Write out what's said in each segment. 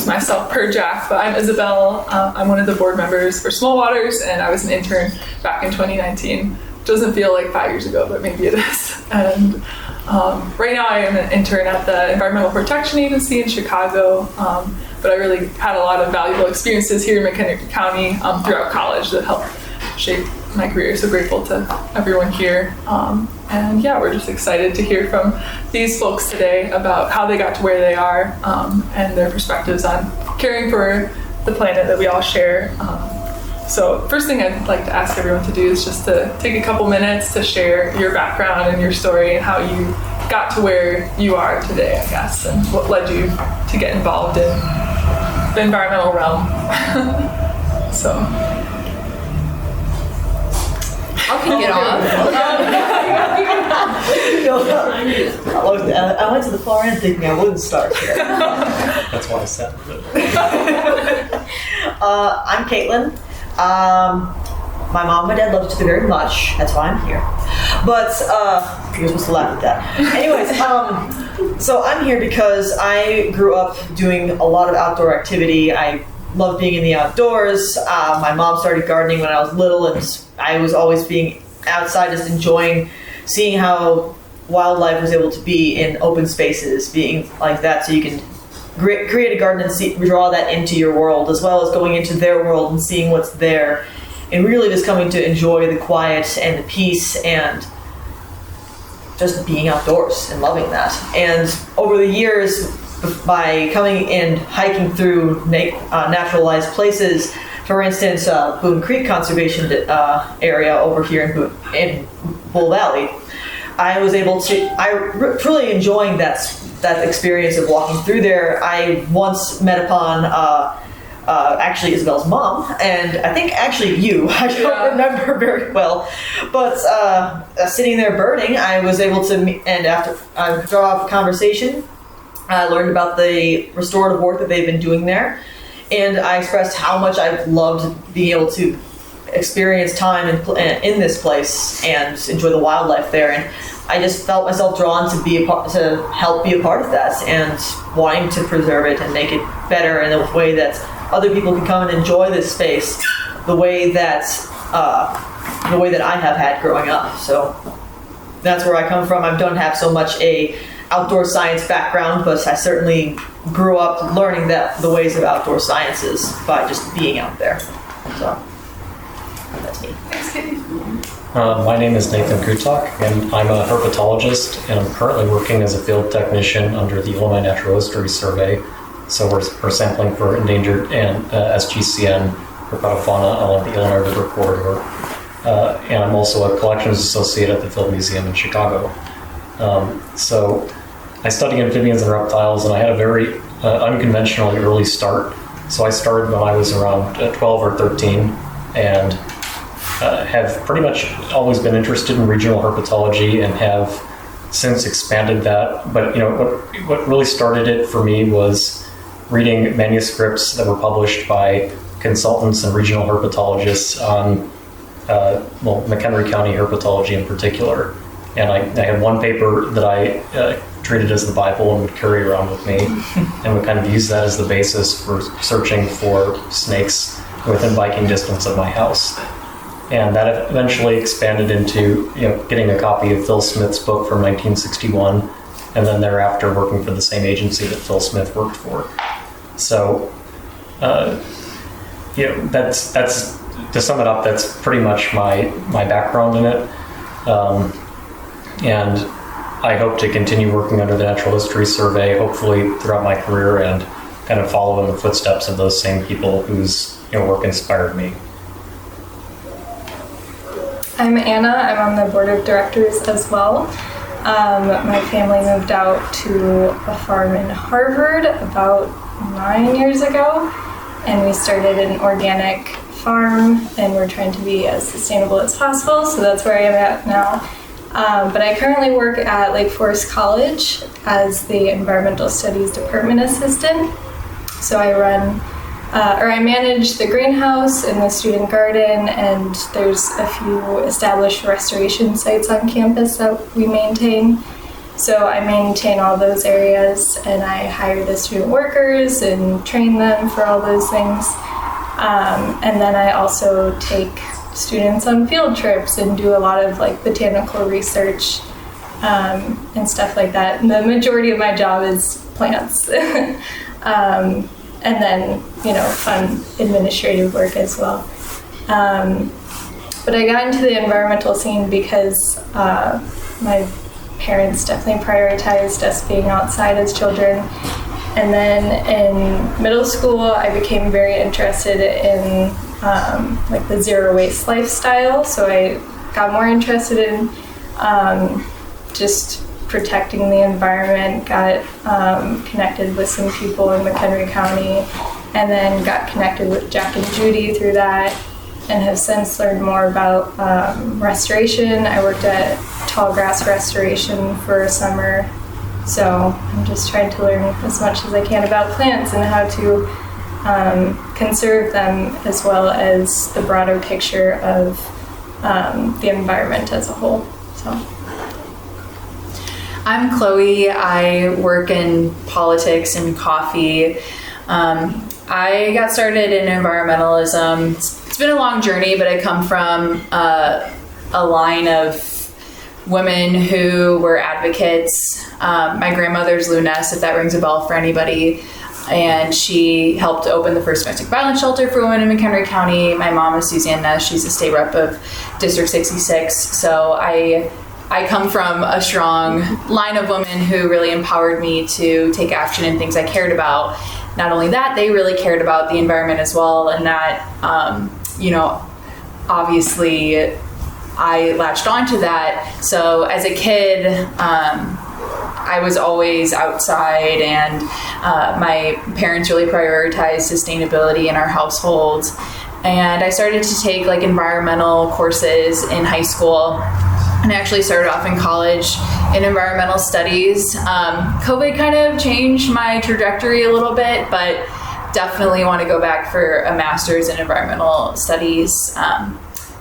introduce myself per Jack, but I'm Isabel. I'm one of the board members for Small Waters, and I was an intern back in 2019. Doesn't feel like 5 years ago, but maybe it is. And right now I am an intern at the Environmental Protection Agency in Chicago, but I really had a lot of valuable experiences here in McHenry County throughout college that helped shape my career. So grateful to everyone here. And yeah, we're just excited to hear from these folks today about how they got to where they are and their perspectives on caring for the planet that we all share. So first thing I'd like to ask everyone to do is just to take a couple minutes to share your background and your story and how you got to where you are today, I guess, and what led you to get involved in the environmental realm. So. I'll kick it off. I went to the far end thinking I wouldn't start here. That's why I said it. I'm Caitlin. My mom and my dad love each other very much. That's why I'm here. But you're supposed to laugh at that. Anyways, so I'm here because I grew up doing a lot of outdoor activity. I love being in the outdoors. My mom started gardening when I was little, and I was always being outside, just enjoying seeing how wildlife was able to be in open spaces, being like that, so you can create a garden and draw that into your world, as well as going into their world and seeing what's there, and really just coming to enjoy the quiet and the peace and just being outdoors and loving that. And over the years, by coming and hiking through naturalized places, for instance, Boone Creek Conservation area over here in Bull Valley, I was able to, truly enjoying that experience of walking through there. I once met upon actually Isabel's mom, and I think actually you, I don't remember very well, but sitting there birding, I was able to, and after I draw off a conversation, I learned about the restorative work that they've been doing there, and I expressed how much I've loved being able to experience time in this place and enjoy the wildlife there. And I just felt myself drawn to help be a part of that, and wanting to preserve it and make it better in a way that other people can come and enjoy this space the way that I have had growing up. So that's where I come from. I don't have so much a outdoor science background, but I certainly grew up learning the ways of outdoor sciences by just being out there. So that's me. Thanks, Katie. My name is Nathan Kutak, and I'm a herpetologist, and I'm currently working as a field technician under the Illinois Natural History Survey. So we're sampling for endangered and SGCN herpetofauna along the Illinois River corridor. And I'm also a collections associate at the Field Museum in Chicago. So I study amphibians and reptiles, and I had a very unconventionally early start. So I started when I was around 12 or 13, and have pretty much always been interested in regional herpetology and have since expanded that. But what really started it for me was reading manuscripts that were published by consultants and regional herpetologists on McHenry County herpetology in particular. And I had one paper that I treated as the Bible and would carry around with me, and would kind of use that as the basis for searching for snakes within biking distance of my house. And that eventually expanded into getting a copy of Phil Smith's book from 1961, and then thereafter working for the same agency that Phil Smith worked for. So, that's to sum it up. That's pretty much my background in it. And I hope to continue working under the Natural History Survey, hopefully throughout my career, and kind of follow in the footsteps of those same people whose work inspired me. I'm Anna. I'm on the board of directors as well. My family moved out to a farm in Harvard about 9 years ago, and we started an organic farm, and we're trying to be as sustainable as possible, so that's where I am at now. But I currently work at Lake Forest College as the Environmental Studies Department Assistant. So I manage the greenhouse and the student garden, and there's a few established restoration sites on campus that we maintain. So I maintain all those areas, and I hire the student workers and train them for all those things. And then I also take students on field trips and do a lot of like botanical research and stuff like that. And the majority of my job is plants. And then, fun administrative work as well. But I got into the environmental scene because my parents definitely prioritized us being outside as children. And then in middle school, I became very interested in like the zero waste lifestyle. So I got more interested in just protecting the environment, got connected with some people in McHenry County, and then got connected with Jack and Judy through that, and have since learned more about restoration. I worked at tall grass restoration for a summer, so I'm just trying to learn as much as I can about plants and how to conserve them, as well as the broader picture of the environment as a whole. So. I'm Chloe. I work in politics and coffee. I got started in environmentalism. It's been a long journey, but I come from a line of women who were advocates. My grandmother's Lou Ness, if that rings a bell for anybody, and she helped open the first domestic violence shelter for women in McHenry County. My mom is Suzanne Ness. She's a state rep of District 66. So I come from a strong line of women who really empowered me to take action in things I cared about. Not only that, they really cared about the environment as well, and that, obviously I latched onto that. So as a kid, I was always outside, and my parents really prioritized sustainability in our household. And I started to take like environmental courses in high school. And I actually started off in college in environmental studies. COVID kind of changed my trajectory a little bit, but definitely want to go back for a master's in environmental studies.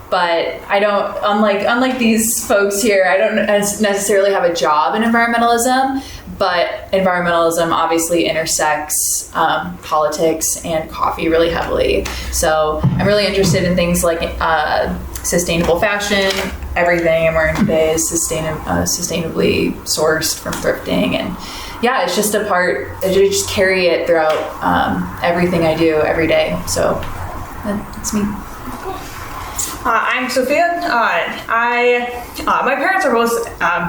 But I don't, unlike these folks here, I don't necessarily have a job in environmentalism, but environmentalism obviously intersects politics and coffee really heavily. So I'm really interested in things like sustainable fashion. Everything I'm wearing today is sustainably sourced from thrifting, and yeah, it's just I just carry it throughout everything I do every day. So that's me. I'm Sophia. My parents are both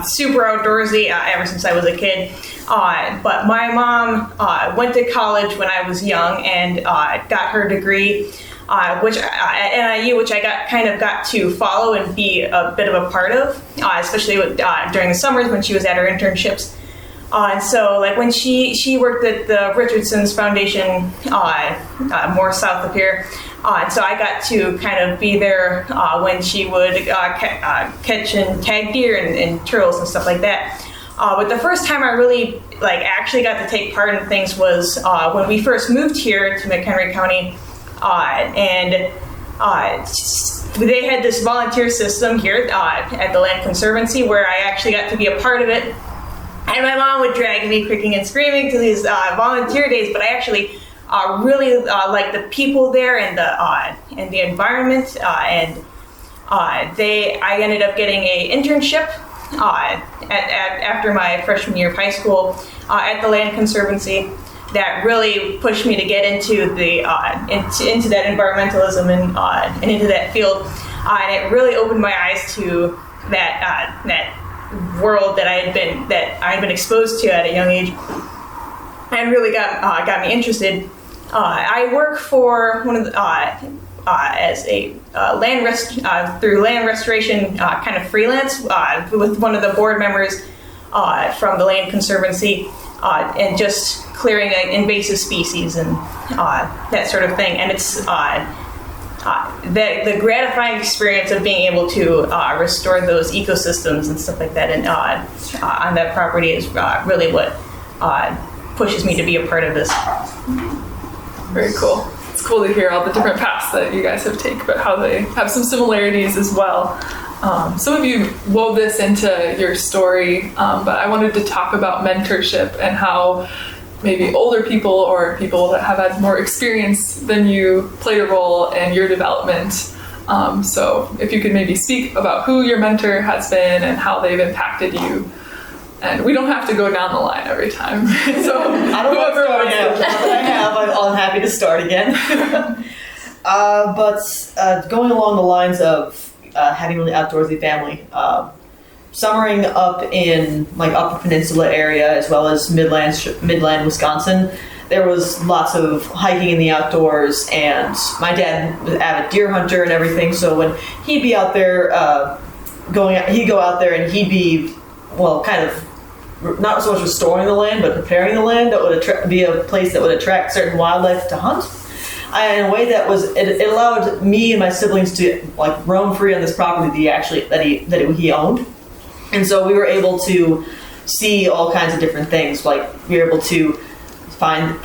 super outdoorsy ever since I was a kid. But my mom went to college when I was young and got her degree, which at NIU, which I got to follow and be a bit of a part of, especially during the summers when she was at her internships. So like when she worked at the Richardson's Foundation, more south of here. So I got to kind of be there when she would catch and tag deer and turtles and stuff like that. But the first time I really actually got to take part in things was when we first moved here to McHenry County, and they had this volunteer system here at the Land Conservancy where I actually got to be a part of it. And my mom would drag me kicking and screaming to these volunteer days, but I actually really liked the people there and the environment. And I ended up getting an internship after my freshman year of high school at the Land Conservancy. That really pushed me to get into the into that environmentalism and into that field, and it really opened my eyes to that world that I had been exposed to at a young age, and really got me interested. I work for one of the as a through land restoration kind of freelance with one of the board members from the Land Conservancy, and just clearing invasive species and that sort of thing. And it's the gratifying experience of being able to restore those ecosystems and stuff like that, and on that property is really what pushes me to be a part of this. Very cool. It's cool to hear all the different paths that you guys have taken, but how they have some similarities as well. some of you wove this into your story, but I wanted to talk about mentorship and how maybe older people or people that have had more experience than you played a role in your development. So if you could maybe speak about who your mentor has been and how they've impacted you. And we don't have to go down the line every time. So I don't know wants to. I'm happy to start again. But going along the lines of having a really outdoorsy family, summering up in like Upper Peninsula area as well as Midland, Wisconsin, there was lots of hiking in the outdoors, and my dad was an avid deer hunter and everything. So when he'd be out there, he'd go out there and he'd be, well, kind of not so much restoring the land, but preparing the land that would be a place that would attract certain wildlife to hunt. In a way that was, it allowed me and my siblings to like roam free on this property that he owned, and so we were able to see all kinds of different things. Like we were able to find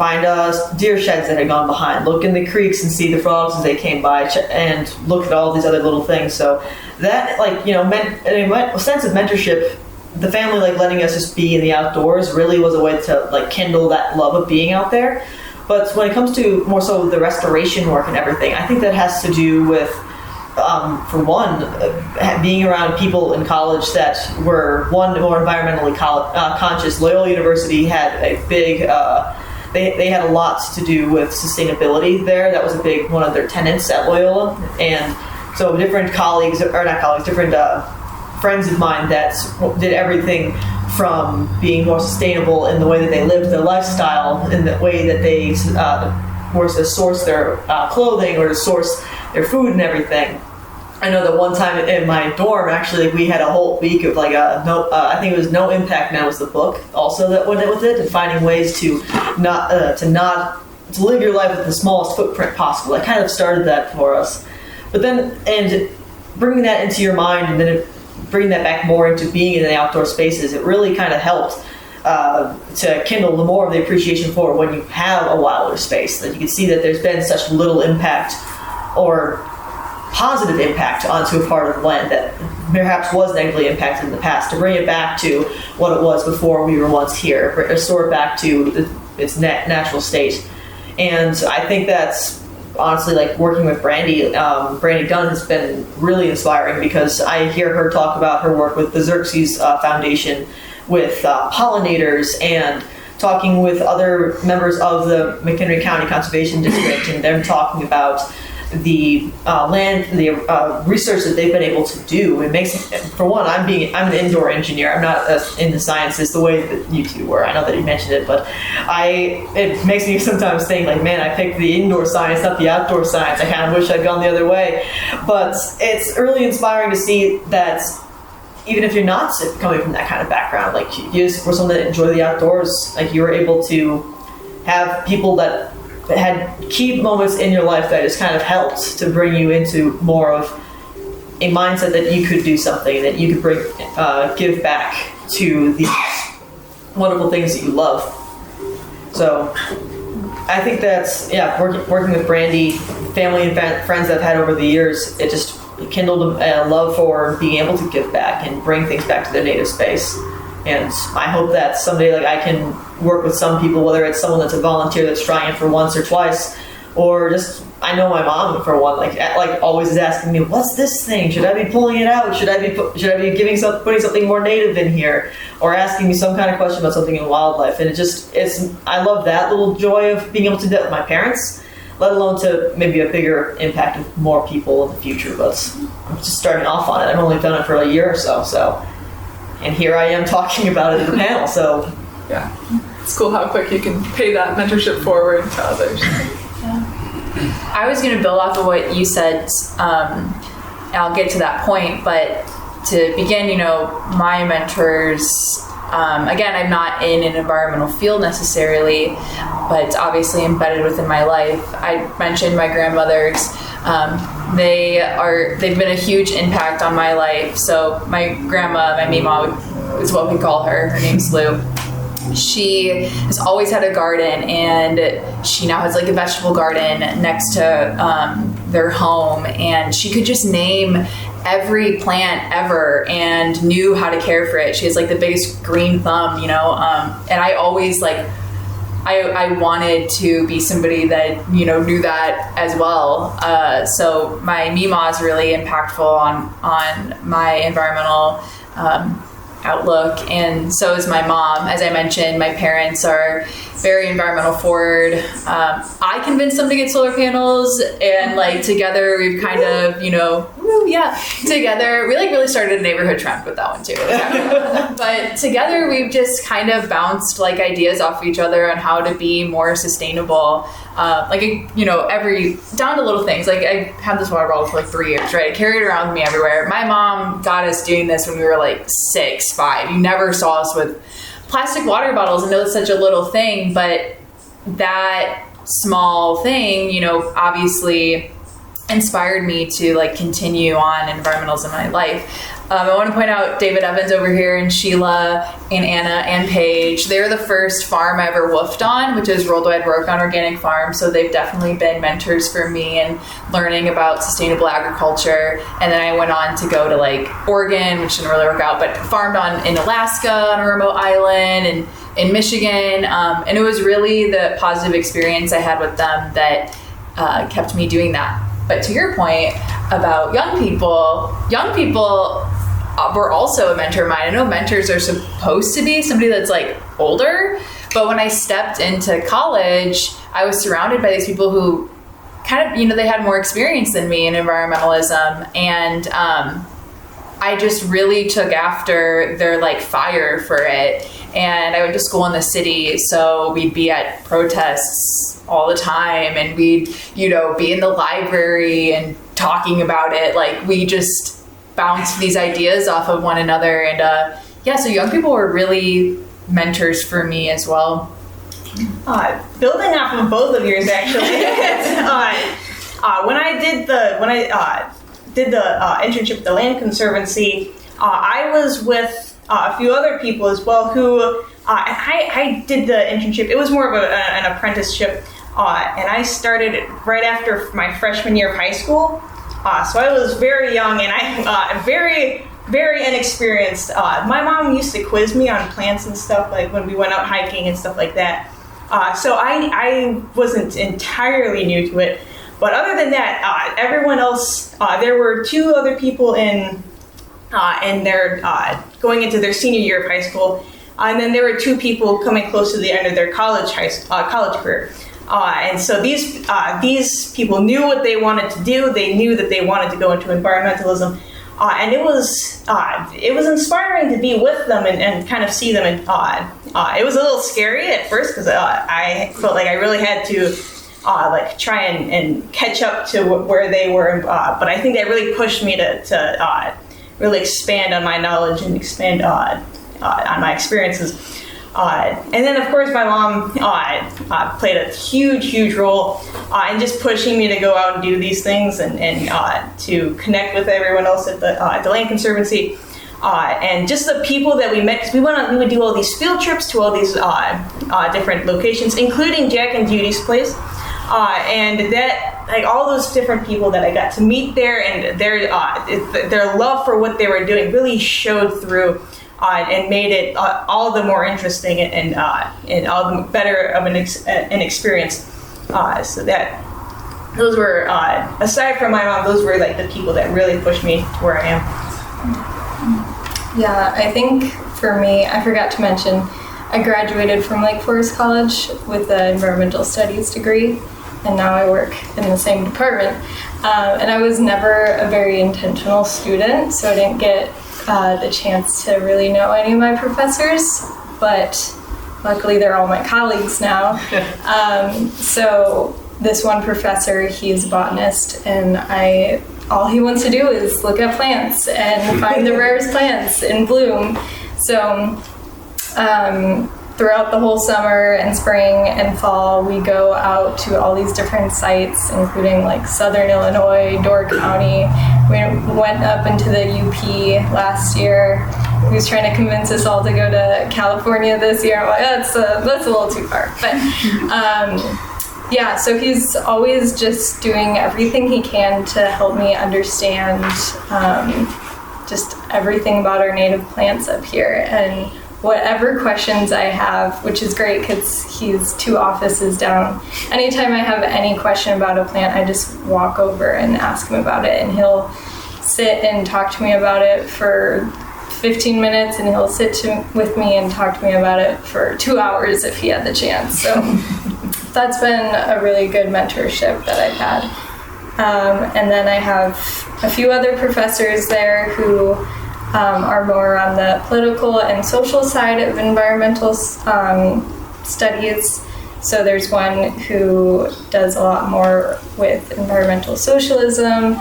deer sheds that had gone behind, look in the creeks and see the frogs as they came by, and look at all these other little things. So that, like, you know, meant a sense of mentorship. The family, like, letting us just be in the outdoors really was a way to like kindle that love of being out there. But when it comes to more so the restoration work and everything, I think that has to do with, for one, being around people in college that were, one, more environmentally conscious. Loyola University had a big, they had a lot to do with sustainability there. That was a big one of their tenets at Loyola. And so different friends of mine that did everything from being more sustainable in the way that they lived their lifestyle, in the way that they were to source their clothing or to source their food and everything. I know that one time in my dorm, actually, we had a whole week of like I think it was No Impact Now was the book also that went with it, and finding ways to live your life with the smallest footprint possible. I kind of started that for us, but then and bringing that into your mind and then bringing that back more into being in the outdoor spaces, it really kind of helped to kindle the more of the appreciation for when you have a wilder space, that you can see that there's been such little impact or positive impact onto a part of the land that perhaps was negatively impacted in the past, to bring it back to what it was before we were once here, restore it back to its natural state. And I think that's honestly, like, working with Brandy Dunn has been really inspiring, because I hear her talk about her work with the Xerxes Foundation, with pollinators, and talking with other members of the McHenry County Conservation District, and them talking about the research that they've been able to do. It makes, for one, I'm an indoor engineer. I'm not in the sciences the way that you two were. I know that you mentioned it, but it makes me sometimes think, like, man, I picked the indoor science, not the outdoor science. I kind of wish I'd gone the other way. But it's really inspiring to see that even if you're not coming from that kind of background, like, you just were someone that enjoyed the outdoors, like, you were able to have people that had key moments in your life that just kind of helped to bring you into more of a mindset that you could do something, that you could give back to the wonderful things that you love. So I think that's, working with Brandy, family and friends that I've had over the years, it just kindled a love for being able to give back and bring things back to their native space. And I hope that someday, like, I can work with some people, whether it's someone that's a volunteer that's trying it for once or twice, or just, I know my mom, for one, like always is asking me, what's this thing? Should I be pulling it out? Should I be putting something more native in here? Or asking me some kind of question about something in wildlife. And I love that little joy of being able to do that with my parents, let alone to maybe a bigger impact of more people in the future. But I'm just starting off on it. I've only done it for a year or so. And here I am talking about it in the panel, so. Yeah, it's cool how quick you can pay that mentorship forward to others. Yeah. I was going to build off of what you said, and I'll get to that point, but to begin, my mentors, again, I'm not in an environmental field necessarily, but it's obviously embedded within my life. I mentioned my grandmothers. They've been a huge impact on my life. So my grandma, my Mima is what we call her. Her name's Lou. she has always had a garden, and she now has like a vegetable garden next to their home, and she could just name every plant ever and knew how to care for it. She has like the biggest green thumb, and I always like I wanted to be somebody that knew that as well. So my Mima is really impactful on my environmental outlook, and so is my mom. As I mentioned, my parents are very environmental forward. I convinced them to get solar panels, and like together we've kind of together we like really started a neighborhood trend with that one too. But together we've just kind of bounced like ideas off of each other on how to be more sustainable. Every down to little things. Like I had this water bottle for like 3 years, right? I carried it around with me everywhere. My mom got us doing this when we were like 6, 5. You never saw us with plastic water bottles. I know it's such a little thing, but that small thing, obviously inspired me to like continue on environmentalism in my life. I want to point out David Evans over here, and Sheila and Anna and Paige. They're the first farm I ever woofed on, which is Worldwide Work-On Organic Farm. So they've definitely been mentors for me in learning about sustainable agriculture. And then I went on to go to like Oregon, which didn't really work out, but farmed in Alaska on a remote island, and in Michigan. And it was really the positive experience I had with them that kept me doing that. But to your point about young people were also a mentor of mine. I know mentors are supposed to be somebody that's like older, but when I stepped into college, I was surrounded by these people who kind of, they had more experience than me in environmentalism. And I just really took after their like fire for it. And I went to school in the city, so we'd be at protests all the time, and we'd, be in the library and talking about it. Like we just bounced these ideas off of one another. And so young people were really mentors for me as well. Building off of both of yours, actually. When I did the internship at the Land Conservancy, I was with a few other people as well who I did the internship. It was more of an apprenticeship, and I started right after my freshman year of high school. So I was very young, and I very, very inexperienced. My mom used to quiz me on plants and stuff, like when we went out hiking and stuff like that. So I wasn't entirely new to it. But other than that, everyone else, there were 2 other people in their going into their senior year of high school, and then there were 2 people coming close to the end of their college career. And so these people knew what they wanted to do. They knew that they wanted to go into environmentalism, and it was inspiring to be with them and kind of see them. And it was a little scary at first because I felt like I really had to try and catch up to where they were. But I think that really pushed me to really expand on my knowledge and expand on my experiences. And then, of course, my mom played a huge role in just pushing me to go out and do these things and to connect with everyone else at the Land Conservancy. And just the people that we met, because we would do all these field trips to all these different locations, including Jack and Judy's place. And that, like, all those different people that I got to meet there, and their love for what they were doing really showed through. And made it all the more interesting and all the better of an experience. So that those were, aside from my mom, those were like the people that really pushed me to where I am. Yeah, I think for me, I forgot to mention, I graduated from Lake Forest College with an environmental studies degree, and now I work in the same department. And I was never a very intentional student, so I didn't get the chance to really know any of my professors, but luckily they're all my colleagues now. So this one professor, he's a botanist, and all he wants to do is look at plants and find the rarest plants in bloom. So throughout the whole summer and spring and fall, we go out to all these different sites, including like Southern Illinois, Door County. We went up into the UP last year, he was trying to convince us all to go to California this year. I'm like, that's a little too far. But yeah, so he's always just doing everything he can to help me understand just everything about our native plants up here. And whatever questions I have, which is great because he's 2 offices down, anytime I have any question about a plant, I just walk over and ask him about it, and he'll sit and talk to me about it for 15 minutes, and he'll sit with me and talk to me about it for 2 hours if he had the chance. So that's been a really good mentorship that I've had. And then I have a few other professors there who are more on the political and social side of environmental studies. So there's one who does a lot more with environmental socialism,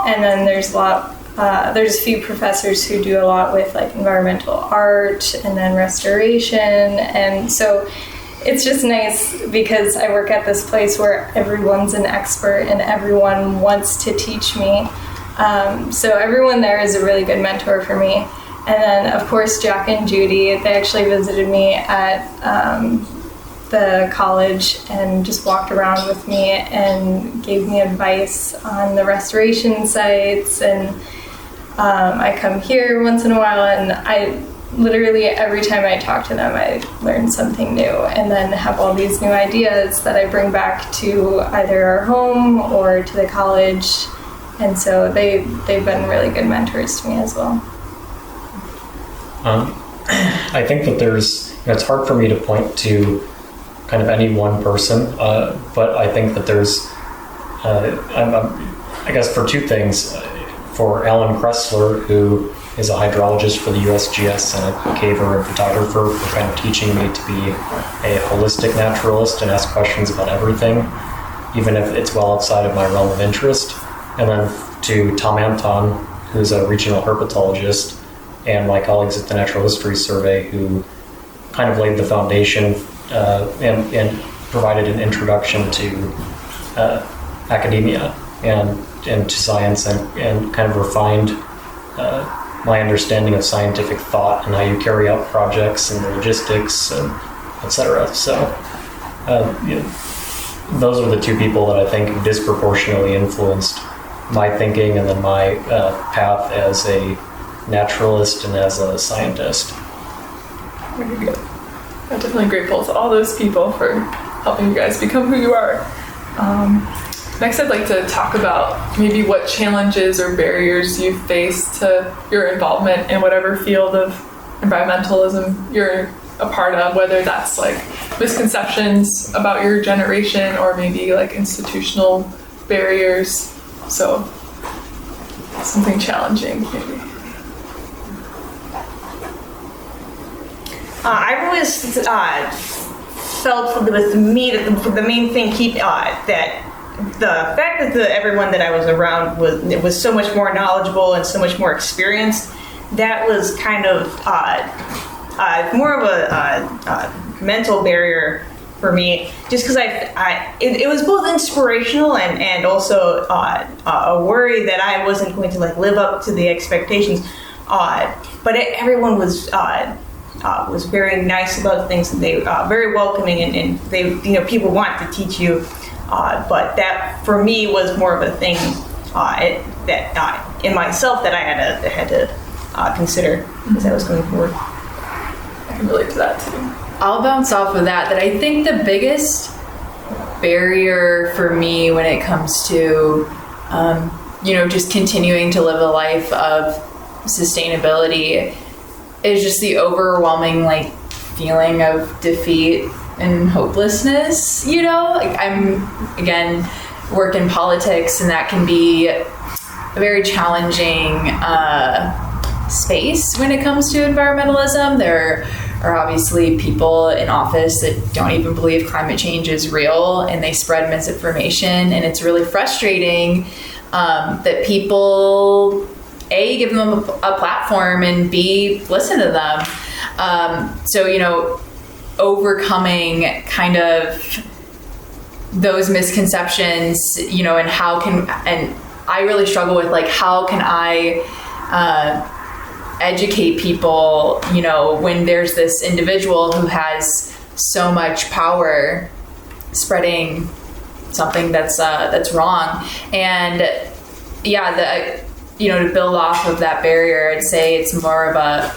and then there's a few professors who do a lot with like environmental art and then restoration. And so it's just nice because I work at this place where everyone's an expert and everyone wants to teach me. So everyone there is a really good mentor for me. And then, of course, Jack and Judy, they actually visited me at the college and just walked around with me and gave me advice on the restoration sites. And I come here once in a while, and I literally every time I talk to them, I learn something new and then have all these new ideas that I bring back to either our home or to the college. And so they've been really good mentors to me as well. I think that it's hard for me to point to kind of any one person, but I think that there's, I guess for 2 things. For Alan Kressler, who is a hydrologist for the USGS and a caver and photographer, for kind of teaching me to be a holistic naturalist and ask questions about everything, even if it's well outside of my realm of interest. And then to Tom Anton, who's a regional herpetologist, and my colleagues at the Natural History Survey, who kind of laid the foundation and provided an introduction to academia and to science, and kind of refined my understanding of scientific thought and how you carry out projects and the logistics and et cetera. So those are the 2 people that I think disproportionately influenced my thinking and then my path as a naturalist and as a scientist. Very good. I'm definitely grateful to all those people for helping you guys become who you are. Next, I'd like to talk about maybe what challenges or barriers you've faced to your involvement in whatever field of environmentalism you're a part of, whether that's like misconceptions about your generation or maybe like institutional barriers. So something challenging, maybe. I've always felt with me that the main thing that the fact that everyone that I was around was so much more knowledgeable and so much more experienced, that was kind of more of a mental barrier for me, just because it was both inspirational and also a worry that I wasn't going to like live up to the expectations. But everyone was very nice about things, and they very welcoming, and they people want to teach you. But that for me was more of a thing that in myself that I had to consider as I was going forward. I can relate to that too. I'll bounce off of that I think the biggest barrier for me when it comes to just continuing to live a life of sustainability is just the overwhelming like feeling of defeat and hopelessness. I'm again work in politics, and that can be a very challenging space when it comes to environmentalism. There are obviously people in office that don't even believe climate change is real, and they spread misinformation, and it's really frustrating that people give them a platform, and B, listen to them. So overcoming kind of those misconceptions, and I really struggle with like, how can I educate people, you know, when there's this individual who has so much power spreading something that's wrong. And yeah, to build off of that barrier, I'd say it's more of a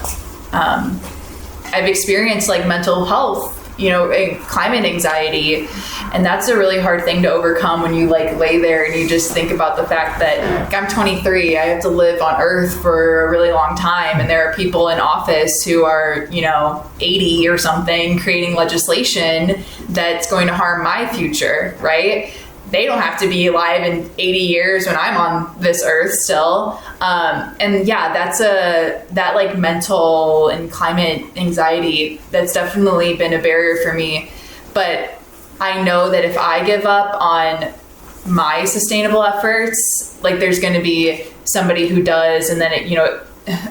I've experienced like mental health, and climate anxiety, and that's a really hard thing to overcome when you like lay there and you just think about the fact that I'm 23, I have to live on Earth for a really long time, and there are people in office who are 80 or something creating legislation that's going to harm my future, right? They don't have to be alive in 80 years when I'm on this earth still. And yeah, that like mental and climate anxiety, that's definitely been a barrier for me. But I know that if I give up on my sustainable efforts, like there's going to be somebody who does, and then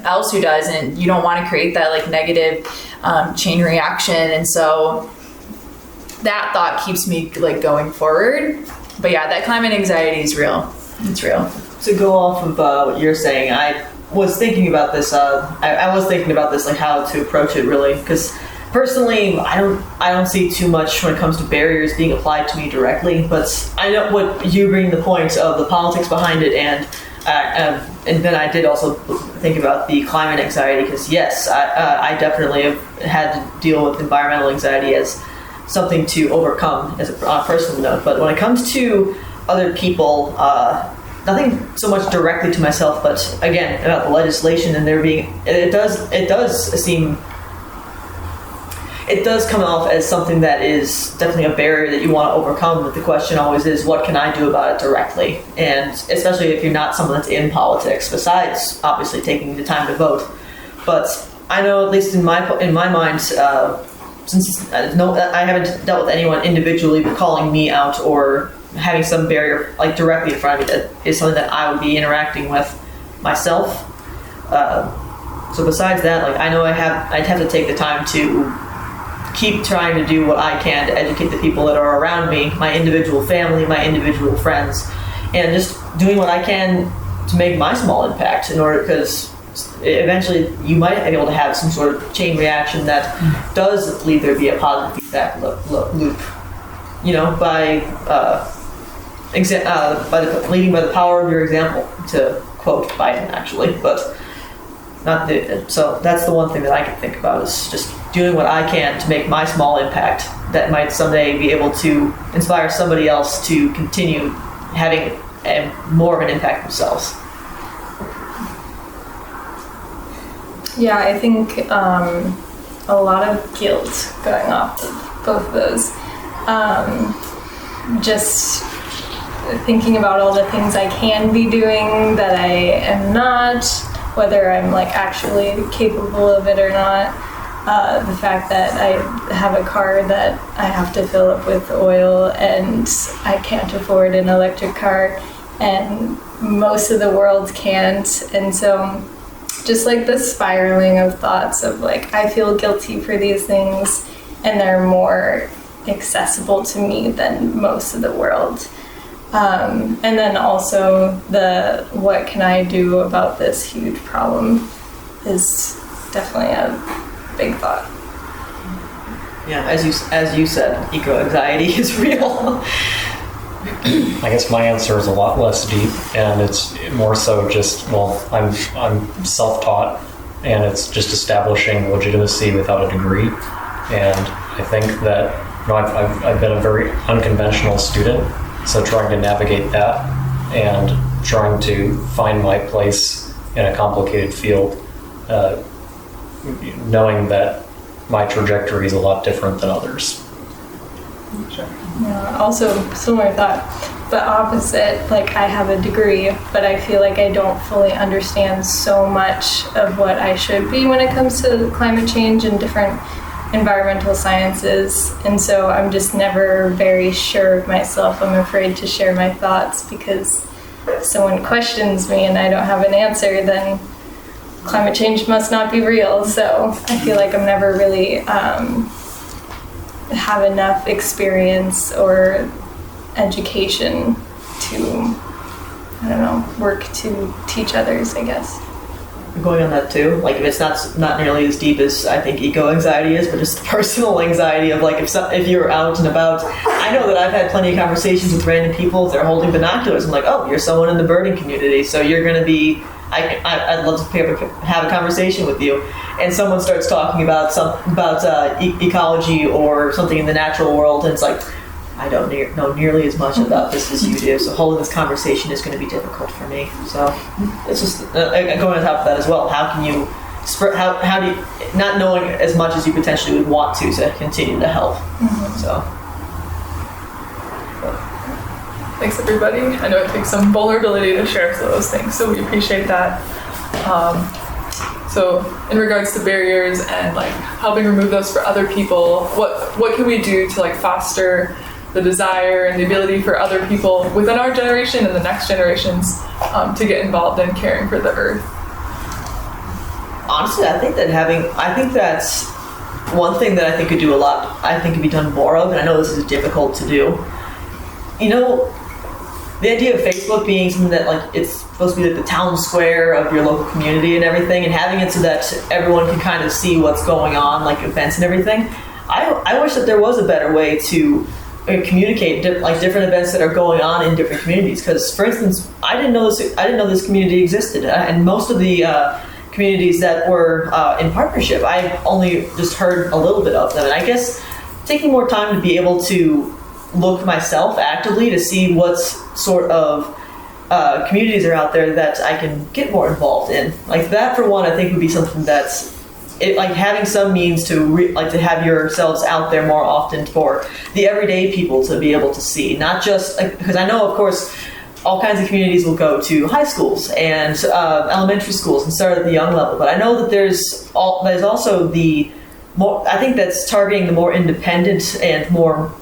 else who does, and you don't want to create that like negative chain reaction. And so that thought keeps me like going forward. But yeah, that climate anxiety is real. It's real. To go off of what you're saying, I was thinking about this. I was thinking about this, like how to approach it, really, because personally, I don't see too much when it comes to barriers being applied to me directly. But I know what you bring the point of the politics behind it, and then I did also think about the climate anxiety, because yes, I definitely have had to deal with environmental anxiety as something to overcome on a personal note. But when it comes to other people, nothing so much directly to myself, but again about the legislation and there being, it does come off as something that is definitely a barrier that you want to overcome. But the question always is, what can I do about it directly? And especially if you're not someone that's in politics, besides obviously taking the time to vote. But I know, at least in my mind, since I haven't dealt with anyone individually calling me out or having some barrier like directly in front of me, that is something that I would be interacting with myself. So besides that, like I know I'd have to take the time to keep trying to do what I can to educate the people that are around me, my individual family, my individual friends, and just doing what I can to make my small impact in order, because eventually you might be able to have some sort of chain reaction that does lead there to be a positive feedback loop, by leading by the power of your example, to quote Biden actually. But so that's the one thing that I can think about, is just doing what I can to make my small impact that might someday be able to inspire somebody else to continue having more of an impact themselves. Yeah, I think a lot of guilt going off of both of those. Just thinking about all the things I can be doing that I am not, whether I'm like actually capable of it or not. The fact that I have a car that I have to fill up with oil, and I can't afford an electric car, and most of the world can't. And so just like the spiraling of thoughts of like, I feel guilty for these things and they're more accessible to me than most of the world. And then also what can I do about this huge problem is definitely a big thought. Yeah, as you said, eco-anxiety is real. I guess my answer is a lot less deep, and it's more so just, I'm self-taught, and it's just establishing legitimacy without a degree. And I think that I've been a very unconventional student, so trying to navigate that and trying to find my place in a complicated field, knowing that my trajectory is a lot different than others. Yeah, also similar thought, but opposite, like I have a degree, but I feel like I don't fully understand so much of what I should be when it comes to climate change and different environmental sciences, and so I'm just never very sure of myself. I'm afraid to share my thoughts because if someone questions me and I don't have an answer, then climate change must not be real. So I feel like I'm never really have enough experience or education to, work to teach others, I guess. going on that too. Like if it's not nearly as deep as I think eco anxiety is, but just personal anxiety of like if you're out and about. I know that I've had plenty of conversations with random people if they're holding binoculars. I'm like, oh, you're someone in the birding community, so you're going to be. I'd love to have a conversation with you, and someone starts talking about ecology or something in the natural world, and it's like, I don't know nearly as much about this as you do, so holding this conversation is going to be difficult for me. So it's just going on top of that as well. How can you how do you, not knowing as much as you potentially would want to continue to help? So. Thanks, everybody. I know it takes some vulnerability to share some of those things, so we appreciate that. So in regards to barriers and like helping remove those for other people, what can we do to like foster the desire and the ability for other people within our generation and the next generations to get involved in caring for the earth? Honestly, I think that's one thing that I think could do a lot. I think could be done more of, and I know this is difficult to do. You know, the idea of Facebook being something that like it's supposed to be like the town square of your local community and everything, and having it so that everyone can kind of see what's going on, like events and everything. I wish that there was a better way to communicate different events that are going on in different communities. Because, for instance, I didn't know this community existed, and most of the communities that were in partnership, I only just heard a little bit of them. And I guess taking more time to be able to look myself actively to see what sort of communities are out there that I can get more involved in. Like that, for one, I think would be something that's like having some means to to have yourselves out there more often for the everyday people to be able to see, not just because I know, of course, all kinds of communities will go to high schools and elementary schools and start at the young level, but I know that there's also the more. I think that's targeting the more independent and more.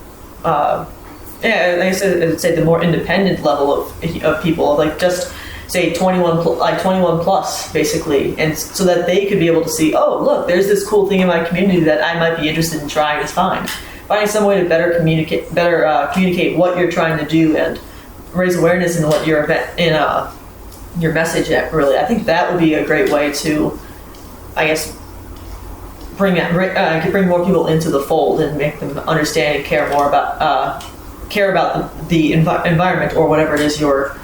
Like I said, I'd say the more independent level of people, like just say 21 plus, basically, and so that they could be able to see, oh, look, there's this cool thing in my community that I might be interested in trying. Is finding some way to better communicate what you're trying to do and raise awareness in what your your message. Really, I think that would be a great way to, I guess, bring more people into the fold and make them understand and care about the environment or whatever it is your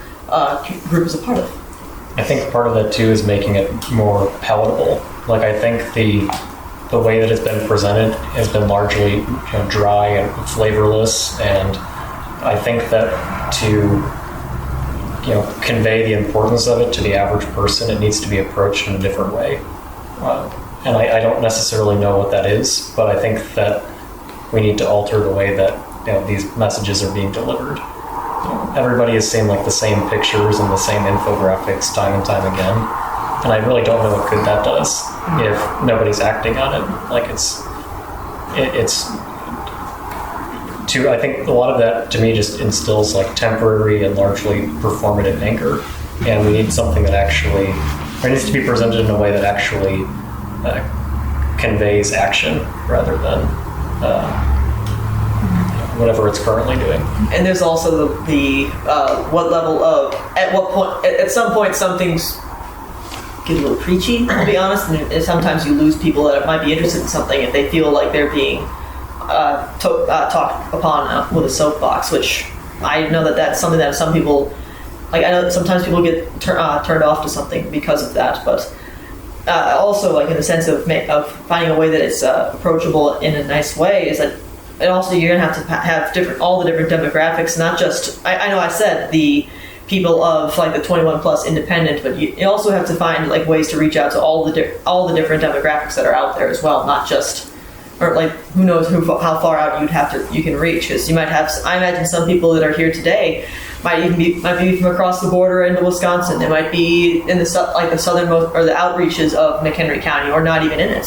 group is a part of. I think part of that too is making it more palatable. Like I think the way that it's been presented has been largely dry and flavorless, and I think that to convey the importance of it to the average person, it needs to be approached in a different way. And I don't necessarily know what that is, but I think that we need to alter the way that these messages are being delivered. Everybody has seen like the same pictures and the same infographics time and time again, and I really don't know what good that does if nobody's acting on it. Like I think a lot of that to me just instills like temporary and largely performative anger, and we need something that actually, or it needs to be presented in a way that actually conveys action rather than whatever it's currently doing. And there's also the what level of at some point some things get a little preachy, to be honest, and sometimes you lose people that might be interested in something if they feel like they're being talked upon with a soapbox, which I know that's something that some people, like I know sometimes people get turned off to something because of that, but also like in the sense of finding a way that it's approachable in a nice way is that. And also, you're gonna have to have all the different demographics, not just. I know I said the people of like the 21 plus independent, but you also have to find like ways to reach out to all the different demographics that are out there as well, not just, or like who knows how far out you can reach, because you might have. I imagine some people that are here today might be from across the border into Wisconsin. They might be in the southernmost or the outreaches of McHenry County, or not even in it.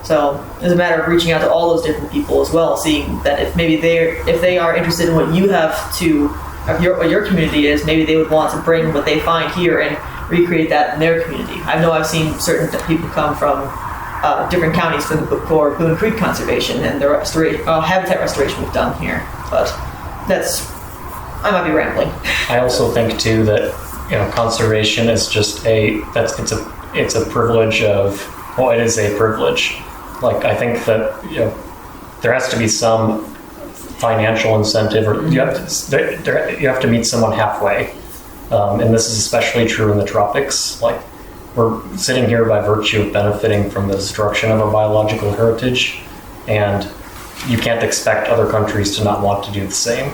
So it's a matter of reaching out to all those different people as well, seeing that if they are interested in what you have to, what your community is, maybe they would want to bring what they find here and recreate that in their community. I know I've seen certain people come from different counties for Boone Creek conservation and the habitat restoration we've done here. But I might be rambling. I also think too that conservation is just it's a privilege of, well, it is a privilege. Like, I think that, there has to be some financial incentive, or you have to meet someone halfway. And this is especially true in the tropics. Like, we're sitting here by virtue of benefiting from the destruction of our biological heritage, and you can't expect other countries to not want to do the same.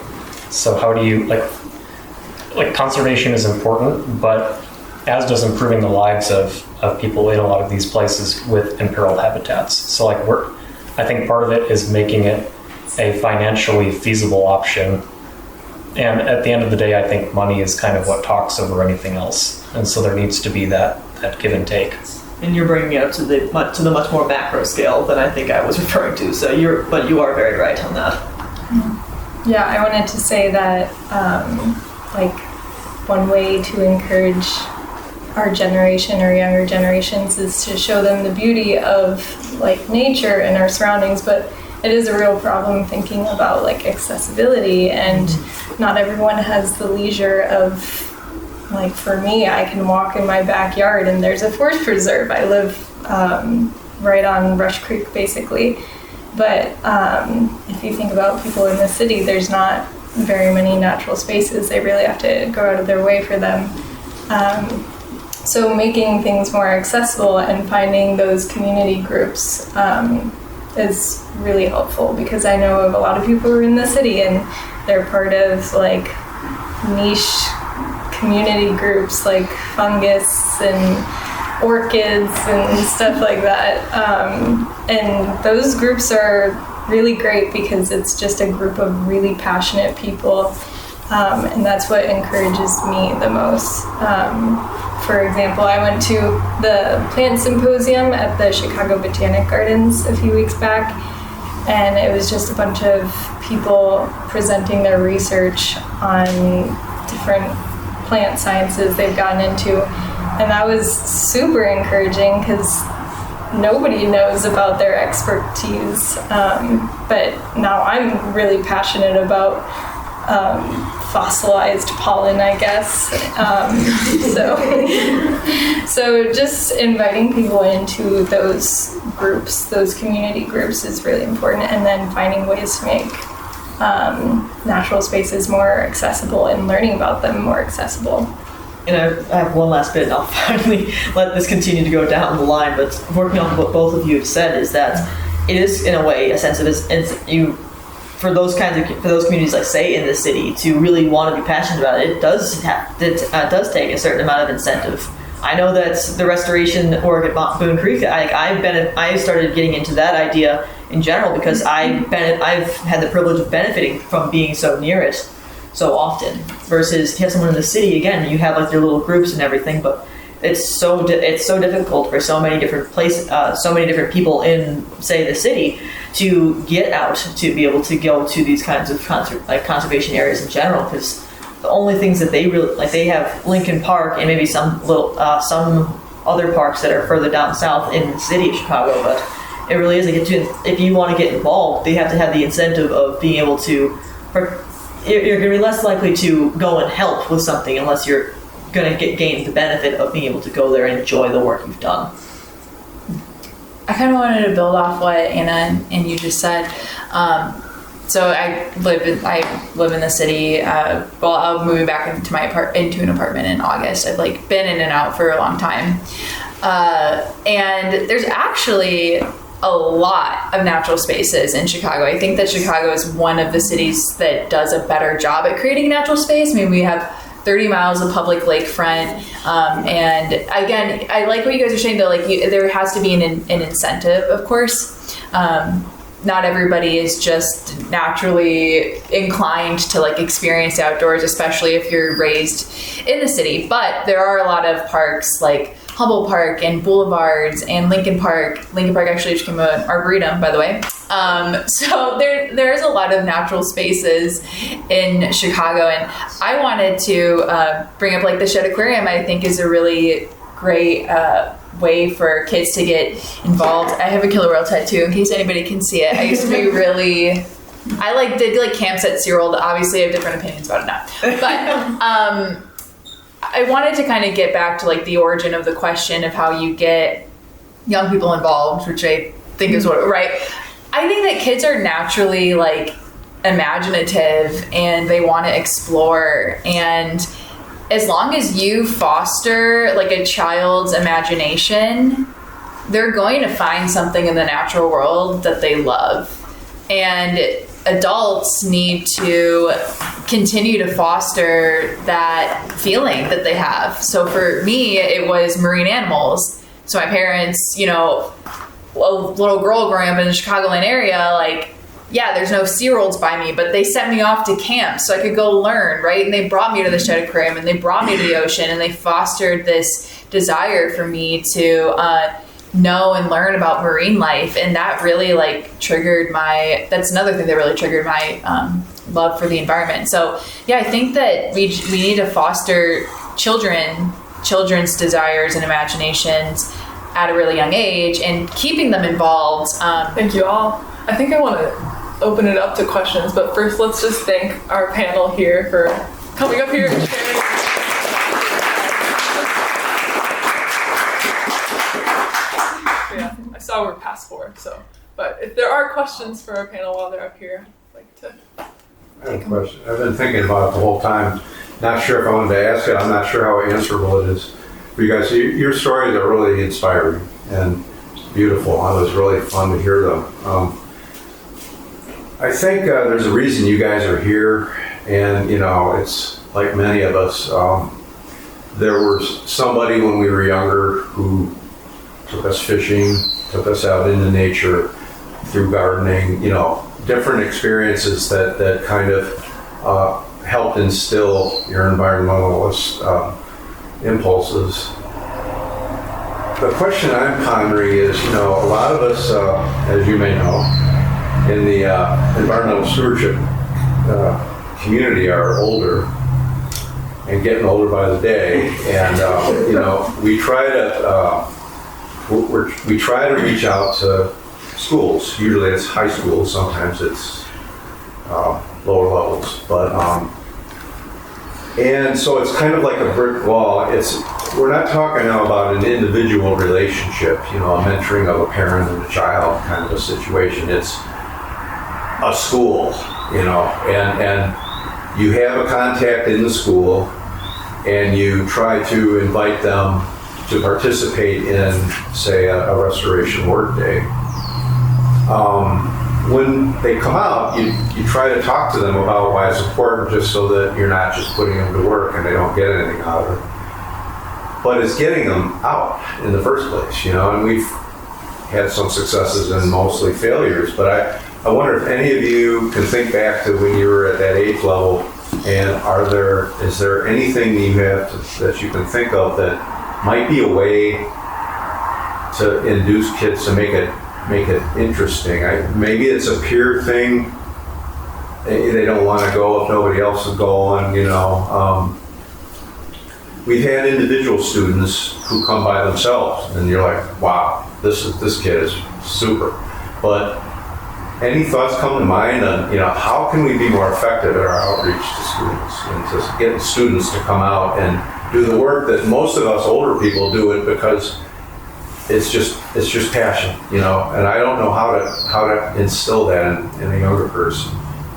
So how do you, like conservation is important, but as does improving the lives of people in a lot of these places with imperiled habitats. So like I think part of it is making it a financially feasible option. And at the end of the day, I think money is kind of what talks over anything else. And so there needs to be that give and take. And you're bringing it up to the much more macro scale than I think I was referring to. So you are very right on that. Yeah, I wanted to say that like one way to encourage our generation or younger generations is to show them the beauty of like nature and our surroundings, but it is a real problem thinking about like accessibility, and not everyone has the leisure of, like for me, I can walk in my backyard and there's a forest preserve. I live right on Rush Creek basically, but if you think about people in the city, there's not very many natural spaces. They really have to go out of their way for them. So making things more accessible and finding those community groups is really helpful, because I know of a lot of people who are in the city and they're part of like niche community groups like fungus and orchids and stuff like that. And those groups are really great because it's just a group of really passionate people. And that's what encourages me the most. For example, I went to the plant symposium at the Chicago Botanic Gardens a few weeks back, and it was just a bunch of people presenting their research on different plant sciences they've gotten into. And that was super encouraging because nobody knows about their expertise. But now I'm really passionate about fossilized pollen, I guess. So just inviting people into those groups, those community groups, is really important, and then finding ways to make natural spaces more accessible and learning about them more accessible. And I have one last bit, and I'll finally let this continue to go down the line, but working on what both of you have said is that it is, in a way, a sense of for those communities, like say in the city, to really want to be passionate about it, it does take a certain amount of incentive. I know that the restoration work at Boone Creek, I started getting into that idea in general because I've had the privilege of benefiting from being so near it so often. Versus you have someone in the city, again, you have like their little groups and everything, but it's so difficult for so many different people in, say, the city to get out to be able to go to these kinds of conservation areas in general, because the only things that they really like, they have Lincoln Park and maybe some other parks that are further down south in the city of Chicago, but it really is if you want to get involved, they have to have the incentive of being able to. You're going to be less likely to go and help with something unless you're going to gain the benefit of being able to go there and enjoy the work you've done. I kind of wanted to build off what Anna and you just said. So I live in the city. I'm moving back into an apartment in August. I've been in and out for a long time, and there's actually a lot of natural spaces in Chicago. I think that Chicago is one of the cities that does a better job at creating natural space. I mean, we have 30 miles of public lakefront. And again, I like what you guys are saying, though, there has to be an incentive, of course. Not everybody is just naturally inclined to experience outdoors, especially if you're raised in the city. But there are a lot of parks like Humboldt Park and boulevards and Lincoln Park. Lincoln Park actually just came out an arboretum, by the way. So there's a lot of natural spaces in Chicago, and I wanted to bring up the Shed Aquarium. I think is a really great way for kids to get involved. I have a killer whale tattoo in case anybody can see it. I used to be really. I did camps at SeaWorld. Obviously, I have different opinions about it now, but. I wanted to kind of get back to like the origin of the question of how you get young people involved, which I think is what, right? I think that kids are naturally like imaginative and they want to explore, and as long as you foster like a child's imagination, they're going to find something in the natural world that they love. And adults need to continue to foster that feeling that they have. So for me, it was marine animals. So my parents, you know, a little girl growing up in the Chicagoland area, like, yeah, there's no SeaWorlds by me, but they sent me off to camp so I could go learn, right? And they brought me to the Shed Aquarium and they brought me to the ocean, and they fostered this desire for me to know and learn about marine life. And that really like triggered that's another thing that really triggered my love for the environment. So yeah, I think that we need to foster children's desires and imaginations at a really young age and keeping them involved. Thank you all. I think I want to open it up to questions, but first let's just thank our panel here for coming up here and sharing. Yeah, I saw we're past 4, so, but if there are questions for our panel while they're up here, I'd like to. I have a question. I've been thinking about it the whole time. Not sure if I wanted to ask it. I'm not sure how answerable it is for you guys. Your stories are really inspiring and beautiful. It was really fun to hear them. I think there's a reason you guys are here, and you know, it's like many of us. There was somebody when we were younger who took us fishing, took us out into nature, through gardening, you know, different experiences that kind of helped instill your environmentalist impulses. The question I'm pondering is, you know, a lot of us, as you may know, in the environmental stewardship community are older and getting older by the day, and you know, we try to reach out to schools. Usually it's high schools, sometimes it's lower levels, but and so it's kind of like a brick wall. We're not talking now about an individual relationship, you know, a mentoring of a parent and a child kind of a situation. It's a school, you know, and you have a contact in the school and you try to invite them to participate in, say, a restoration work day. When they come out, you try to talk to them about why it's important, just so that you're not just putting them to work and they don't get anything out of it. But it's getting them out in the first place, you know, and we've had some successes and mostly failures, but I wonder if any of you can think back to when you were at that age level, and is there anything that you can think of that might be a way to induce kids to make it interesting? Maybe it's a peer thing. They don't want to go if nobody else is going, you know. We've had individual students who come by themselves, and you're like, wow, this kid is super. But any thoughts come to mind on, you know, how can we be more effective at our outreach to students and to get students to come out and do the work that most of us older people do it because it's just passion, you know, and I don't know how to instill that in a younger person.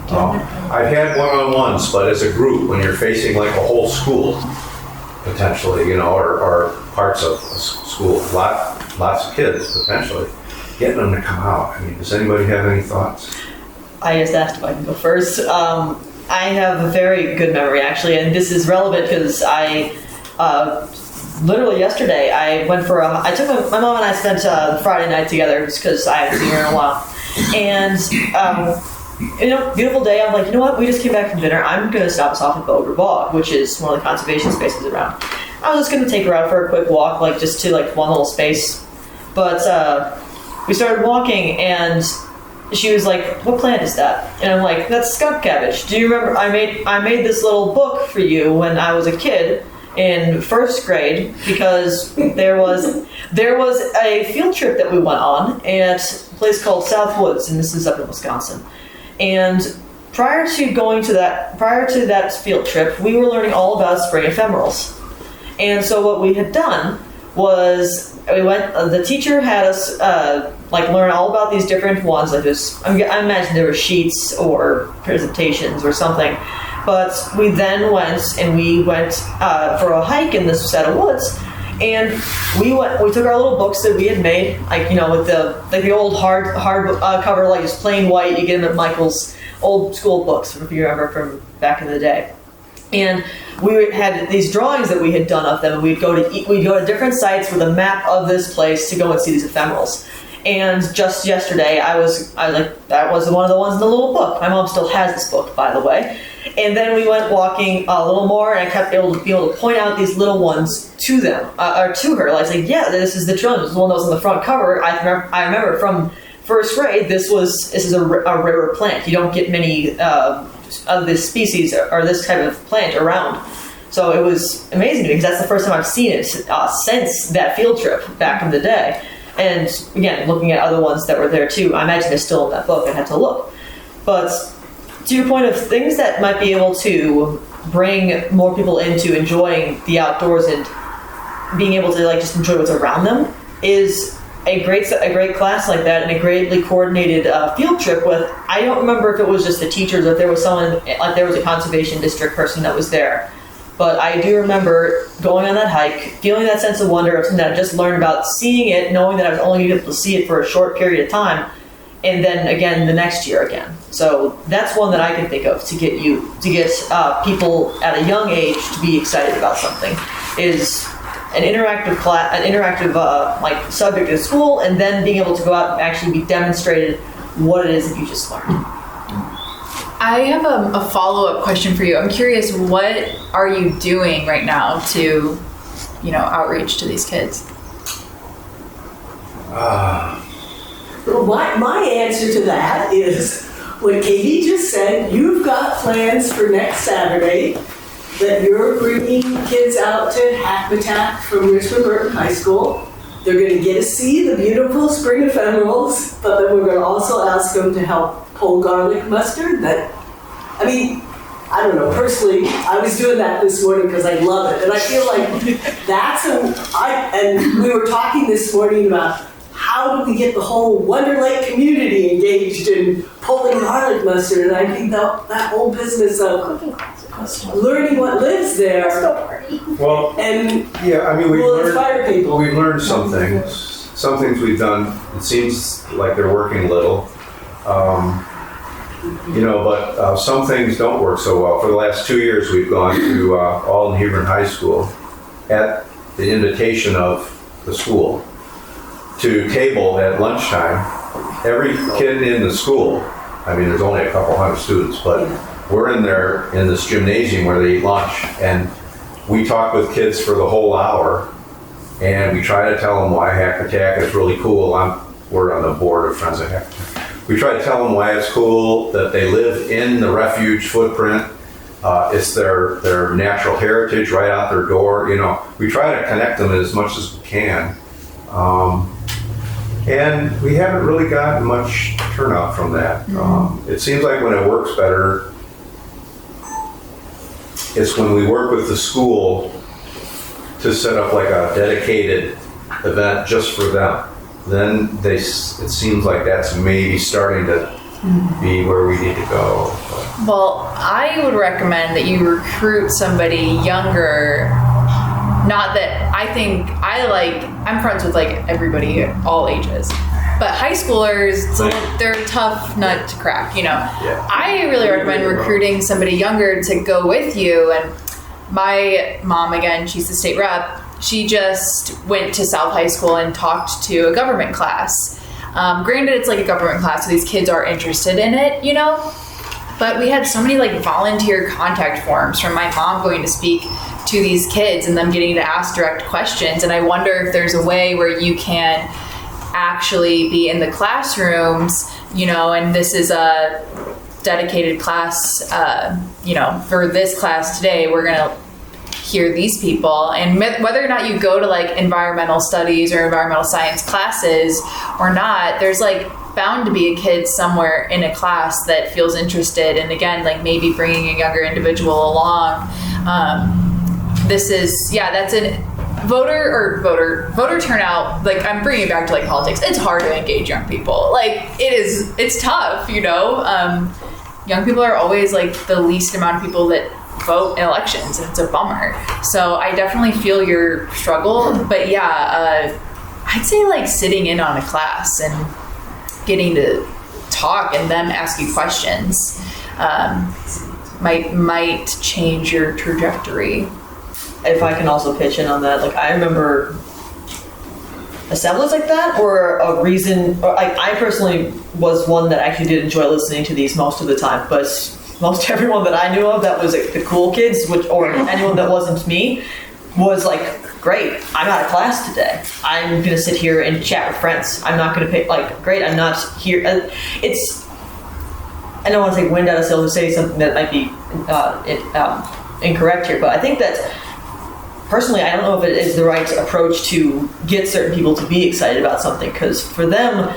I've had one-on-ones, but as a group, when you're facing like a whole school, potentially, you know, or parts of a school, lots of kids, potentially, getting them to come out. I mean, does anybody have any thoughts? I just asked if I can go first. I have a very good memory, actually, and this is relevant because I literally yesterday I went for my mom and I spent Friday night together just because I haven't seen her in a while, and you know, beautiful day. I'm like, you know what? We just came back from dinner. I'm going to stop us off at Boger Bog, which is one of the conservation spaces around. I was just going to take her out for a quick walk, like just to like one little space. But we started walking, and she was like, "What plant is that?" And I'm like, "That's skunk cabbage. Do you remember? I made this little book for you when I was a kid in first grade because there was a field trip that we went on at a place called South Woods, and this is up in Wisconsin." And prior to that field trip, we were learning all about spring ephemerals. And so what we had done was we went. The teacher had us learn all about these different ones. Like this, I imagine there were sheets or presentations or something. But we then went for a hike in this set of woods, and we took our little books that we had made, with the old hard cover, like just plain white. You get them at Michael's old school books, if you remember from back in the day. And we had these drawings that we had done of them, and we'd go to different sites with a map of this place to go and see these ephemerals. And just yesterday, that was one of the ones in the little book. My mom still has this book, by the way. And then we went walking a little more, and I kept able to point out these little ones to them, or to her. Like, yeah, this is the drum. This is the one that was on the front cover. I remember from first grade, this is a rarer plant. You don't get many of this species or this type of plant around. So it was amazing to me, because that's the first time I've seen it since that field trip back in the day. And again, looking at other ones that were there too, I imagine they're still in that book. I had to look. But to your point of things that might be able to bring more people into enjoying the outdoors and being able to just enjoy what's around them is a great class like that, and a greatly coordinated field trip with, I don't remember if it was just the teachers or if there was someone, like there was a conservation district person that was there. But I do remember going on that hike, feeling that sense of wonder of something that I just learned about, seeing it, knowing that I was only able to see it for a short period of time, and then again the next year again. So that's one that I can think of to get people at a young age to be excited about something, is an interactive subject at school, and then being able to go out and actually be demonstrated what it is that you just learned. I have a follow-up question for you. I'm curious, what are you doing right now to, outreach to these kids? Well, my answer to that is what Katie just said. You've got plans for next Saturday that you're bringing kids out to Habitat from Richmond Burton High School. They're going to get to see the beautiful spring ephemerals, but then we're going to also ask them to help pull garlic mustard. I don't know, personally, I was doing that this morning because I love it. And I feel like and we were talking this morning about how do we get the whole Wonder Lake community engaged in pulling garlic mustard. And I think that whole business of learning what lives there Well, and we'll inspire people. We've learned some things. Some things we've done, it seems like they're working a little. But some things don't work so well. For the last 2 years, we've gone to Alden Hebron High School at the invitation of the school to table at lunchtime. Every kid in the school, there's only a couple hundred students, but we're in there in this gymnasium where they eat lunch, and we talk with kids for the whole hour, and we try to tell them why Hack is really cool. We're on the board of Friends of Hack. We try to tell them why it's cool that they live in the refuge footprint. It's their natural heritage right out their door. We try to connect them as much as we can. And we haven't really gotten much turnout from that. It seems like when it works better, it's when we work with the school to set up like a dedicated event just for them. Then it seems like that's maybe starting to be where we need to go. Well, I would recommend that you recruit somebody younger. Not that I'm friends with everybody, all ages. But high schoolers, they're a tough nut to crack, Yeah. I really recommend recruiting somebody younger to go with you. And my mom, again, she's the state rep. She just went to South High School and talked to a government class. Granted, it's like a government class, so these kids are interested in it, But we had so many volunteer contact forms from my mom going to speak to these kids and them getting to ask direct questions. And I wonder if there's a way where you can actually be in the classrooms, and this is a dedicated class, for this class today, we're going to hear these people, and whether or not you go to environmental studies or environmental science classes or not, there's bound to be a kid somewhere in a class that feels interested, and again, maybe bringing a younger individual along. this is, yeah, that's an voter turnout. Like, I'm bringing it back to like politics. It's hard to engage young people. Like, it's tough, you know. Young people are always like the least amount of people that vote in elections, and it's a bummer. So I definitely feel your struggle, but yeah, I'd say like sitting in on a class and getting to talk and them ask you questions might change your trajectory. If I can also pitch in on that, like I remember assemblies like that were a reason, or like I personally was one that actually did enjoy listening to these most of the time, but most everyone that I knew of that was like the cool kids, or anyone that wasn't me, was like, great, I'm out of class today. I'm gonna sit here and chat with friends. I'm not gonna pay, like, great, I'm not here. It's, I don't want to take wind out of sails to say something that might be incorrect here, but I think that personally, I don't know if it is the right approach to get certain people to be excited about something, because for them,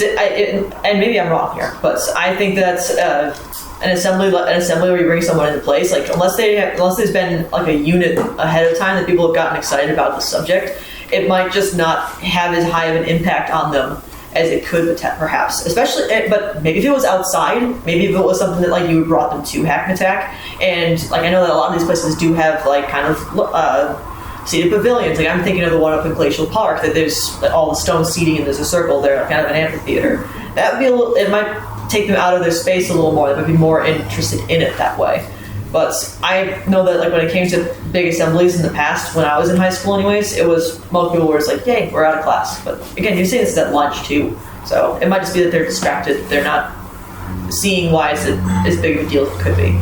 and maybe I'm wrong here, but I think that's an assembly where you bring someone into place, like unless there's been like a unit ahead of time that people have gotten excited about the subject, it might just not have as high of an impact on them as it could perhaps, especially, but maybe if it was outside, maybe if it was something that like you brought them to Hack and Attack, and like I know that a lot of these places do have like kind of seated pavilions. Like I'm thinking of the one up in Glacial Park that there's all the stone seating and there's a circle there, kind of an amphitheater. That would be it might take them out of their space a little more. They might be more interested in it that way. But I know that like when it came to big assemblies in the past, when I was in high school anyways, it was, most people were just like, yay, we're out of class. But again, you're saying this is at lunch too. So it might just be that they're distracted. They're not seeing why it's as big of a deal as it could be.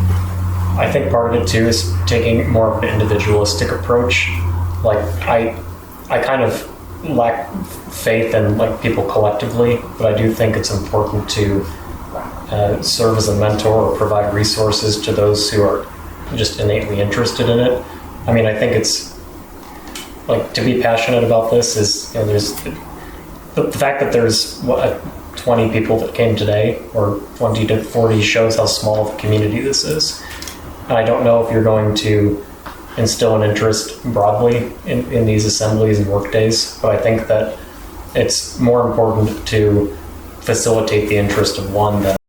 I think part of it too is taking more of an individualistic approach. Like I kind of lack faith in like people collectively, but I do think it's important to serve as a mentor or provide resources to those who are just innately interested in it. I mean, I think it's like, to be passionate about this is, you know, there's the fact that there's 20 people that came today, or 20 to 40, shows how small of a community this is. And I don't know if you're going to instill an interest broadly in these assemblies and work days, but I think that it's more important to facilitate the interest of one than